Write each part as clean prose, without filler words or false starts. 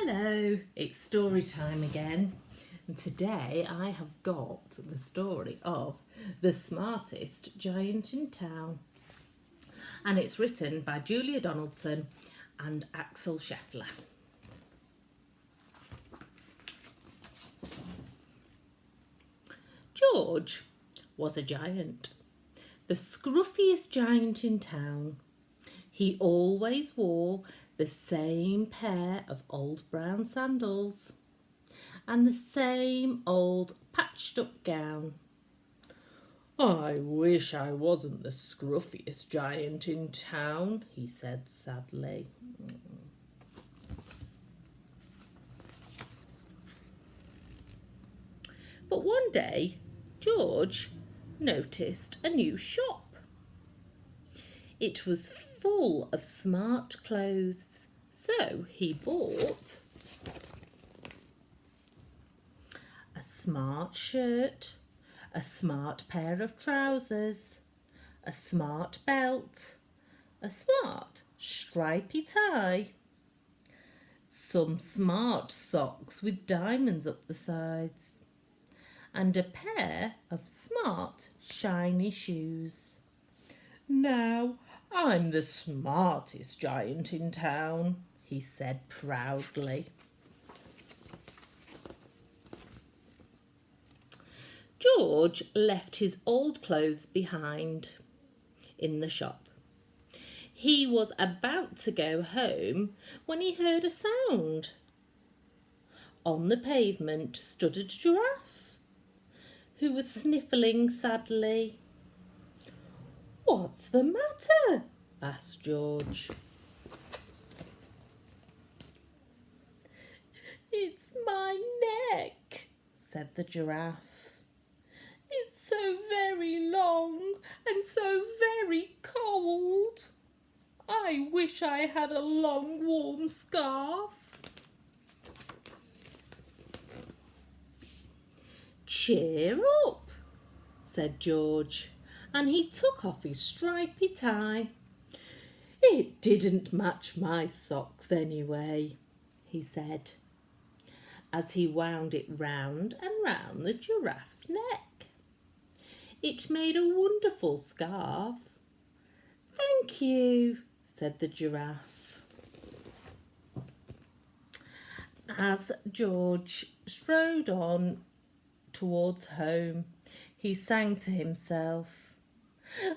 Hello, it's story time again, and today I have got the story of the smartest giant in town, and it's written by Julia Donaldson and Axel Scheffler. George was a giant, the scruffiest giant in town. He always wore the same pair of old brown sandals and the same old patched up gown. "I wish I wasn't the scruffiest giant in town," he said sadly. But one day, George noticed a new shop. It was full of smart clothes, so he bought a smart shirt, a smart pair of trousers, a smart belt, a smart stripy tie, some smart socks with diamonds up the sides, and a pair of smart shiny shoes. "Now I'm the smartest giant in town," he said proudly. George left his old clothes behind in the shop. He was about to go home when he heard a sound. On the pavement stood a giraffe who was sniffling sadly. "What's the matter?" asked George. "It's my neck," said the giraffe. "It's so very long and so very cold. I wish I had a long warm scarf." "Cheer up," said George, and he took off his stripy tie. "It didn't match my socks anyway," he said, as he wound it round and round the giraffe's neck. It made a wonderful scarf. "Thank you," said the giraffe. As George strode on towards home, he sang to himself,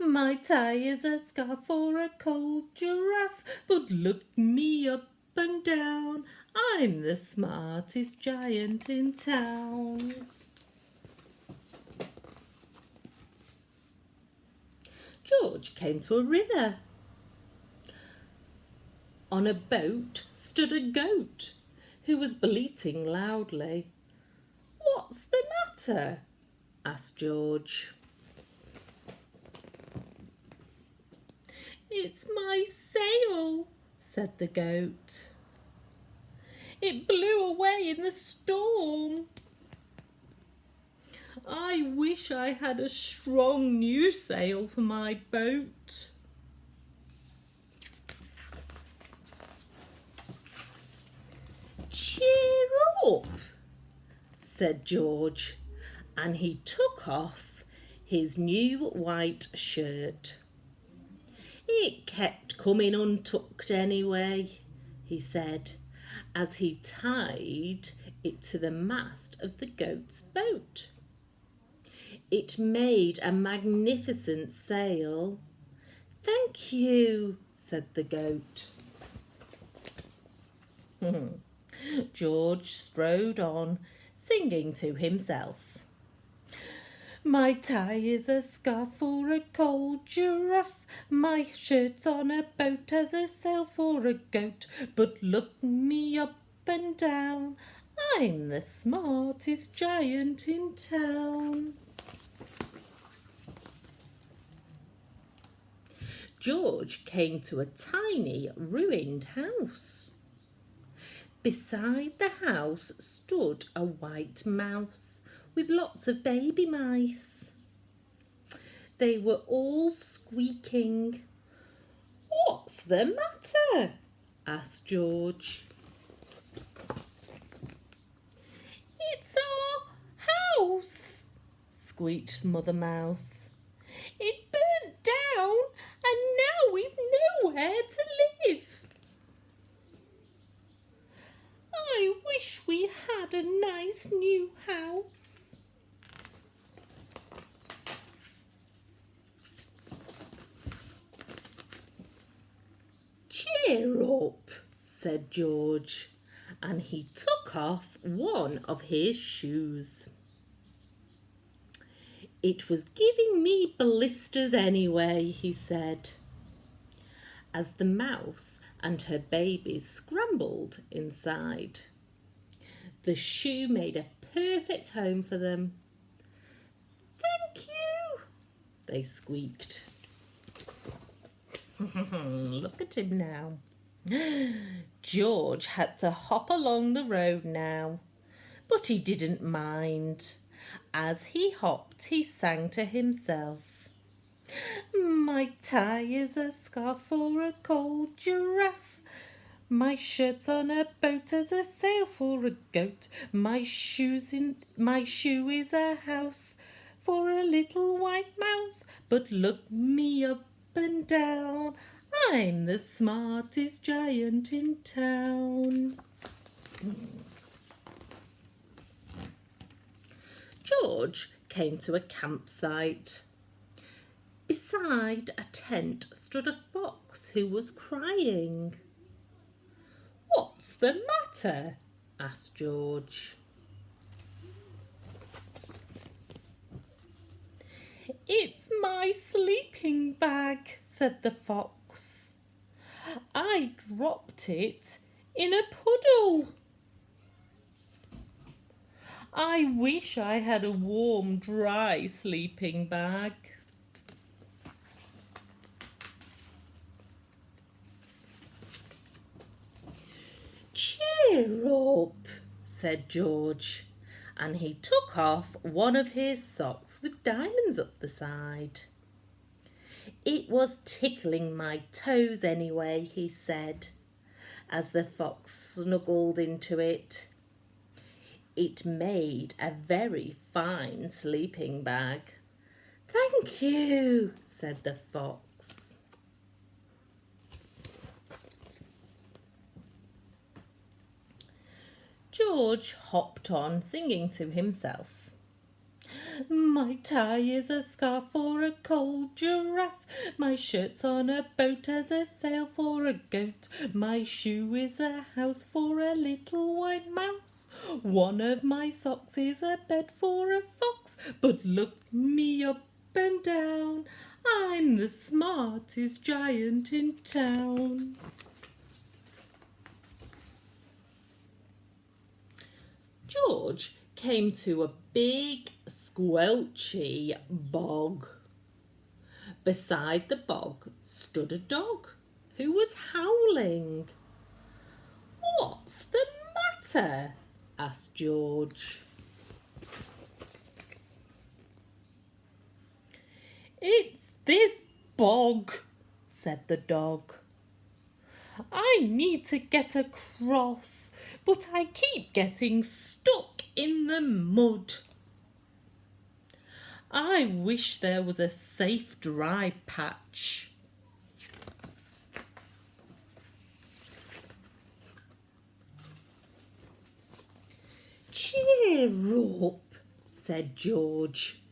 "My tie is a scarf for a cold giraffe, but look me up and down, I'm the smartest giant in town." George came to a river. On a boat stood a goat who was bleating loudly. "What's the matter?" asked George. "It's my sail," said the goat. "It blew away in the storm. I wish I had a strong new sail for my boat." "Cheer up," said George, and he took off his new white shirt. "It kept coming untucked anyway," he said, as he tied it to the mast of the goat's boat. It made a magnificent sail. "Thank you," said the goat. George strode on, singing to himself. "My tie is a scarf for a cold giraffe, my shirt's on a boat as a sail for a goat, but look me up and down, I'm the smartest giant in town." George came to a tiny ruined house. Beside the house stood a white mouse with lots of baby mice. They were all squeaking. "What's the matter?" asked George. house," squeaked Mother Mouse. "It burnt down and now we've nowhere to live. I wish we had a nice new house." "Cheer up," said George, and he took off one of his shoes. "It was giving me blisters anyway," he said, as the mouse and her babies scrambled inside. The shoe made a perfect home for them. "Thank you," they squeaked. Look at him now. George had to hop along the road now, but he didn't mind. As he hopped, he sang to himself, "My tie is a scarf for a cold giraffe. My shirt's on a boat as a sail for a goat. My shoe is a house for a little white mouse. But look me up and down, I'm the smartest giant in town." George came to a campsite. Beside a tent stood a fox who was crying. "What's the matter?" asked George. "It's my sleeping bag," said the fox. "I dropped it in a puddle. I wish I had a warm, dry sleeping bag." "Cheer up," said George, and he took off one of his socks with diamonds up the side. "It was tickling my toes anyway," he said, as the fox snuggled into it. It made a very fine sleeping bag. "Thank you," said the fox. George hopped on, singing to himself. "My tie is a scarf for a cold giraffe. My shirt's on a boat as a sail for a goat. My shoe is a house for a little white mouse. One of my socks is a bed for a fox. But look me up and down, I'm the smartest giant in town." George came to a big, squelchy bog. Beside the bog stood a dog who was howling. "What's the matter?" asked George. "It's this bog," said the dog. "I need to get across, but I keep getting stuck in the mud. I wish there was a safe dry patch." "Cheer up," said George,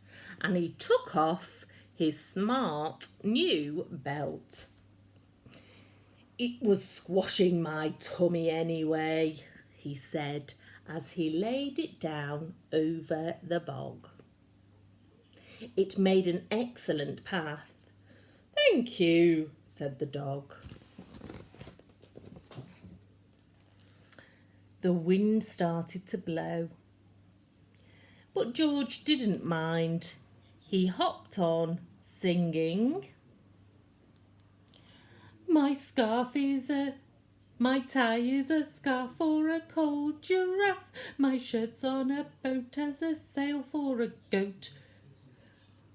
and he took off his smart new belt. "It was squashing my tummy anyway," he said, as he laid it down over the bog. It made an excellent path. "Thank you," said the dog. The wind started to blow, but George didn't mind. He hopped on, singing, My tie is a scarf for a cold giraffe. My shirt's on a boat as a sail for a goat.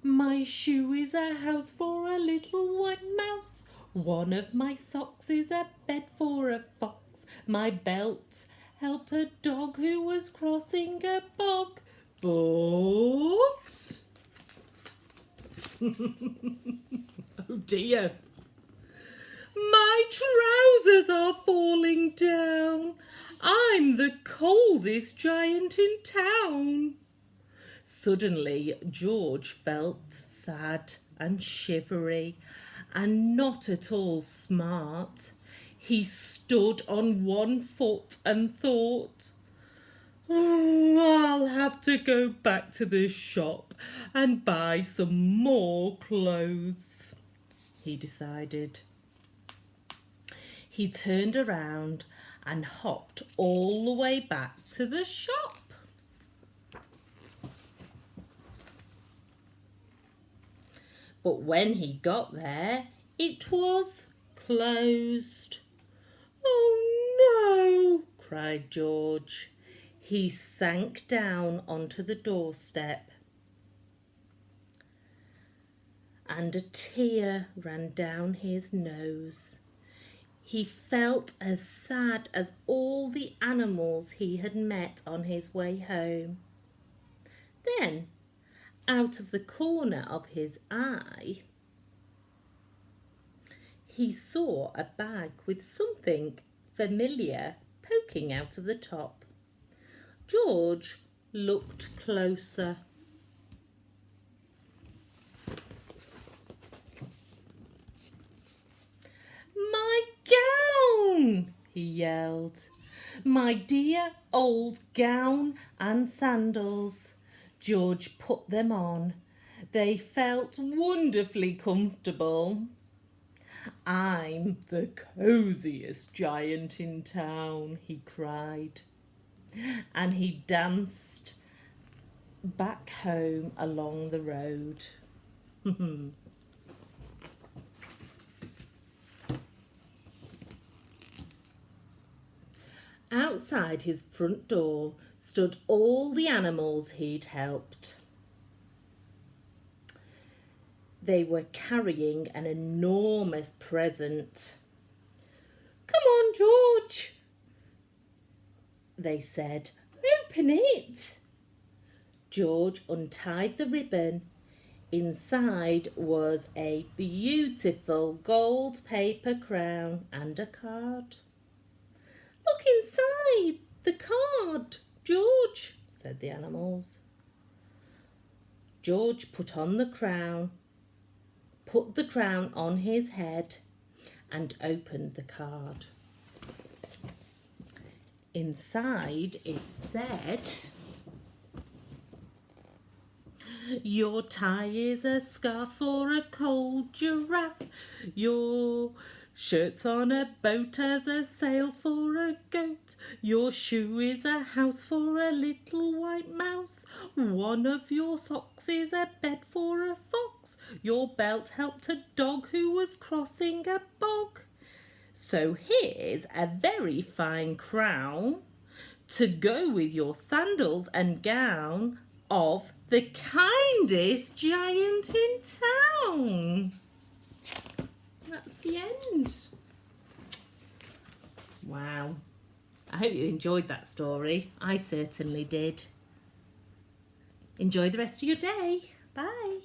My shoe is a house for a little white mouse. One of my socks is a bed for a fox. My belt helped a dog who was crossing a bog. But oh dear, my trousers are falling down. I'm the coldest giant in town. Suddenly, George felt sad and shivery and not at all smart. He stood on one foot and thought, I'll have to go back to the shop and buy some more clothes, he decided. He turned around and hopped all the way back to the shop. But when he got there, it was closed. Oh no, cried George. He sank down onto the doorstep and a tear ran down his nose. He felt as sad as all the animals he had met on his way home. Then, out of the corner of his eye, he saw a bag with something familiar poking out of the top. George looked closer. My gown, he yelled. My dear old gown and sandals. George put them on. They felt wonderfully comfortable. I'm the cosiest giant in town, he cried. And he danced back home along the road. Outside his front door stood all the animals he'd helped. They were carrying an enormous present. Come on, George, they said. Open it. George untied the ribbon. Inside was a beautiful gold paper crown and a card. Look inside the card, George, said the animals. George put on the crown, put the crown on his head and opened the card. Inside it said, your tie is a scarf for a cold giraffe. Your shirt's on a boat as a sail for a goat. Your shoe is a house for a little white mouse. One of your socks is a bed for a fox. Your belt helped a dog who was crossing a bog. So here's a very fine crown to go with your sandals and gown of the kindest giant in town. That's the end. Wow. I hope you enjoyed that story. I certainly did. Enjoy the rest of your day. Bye.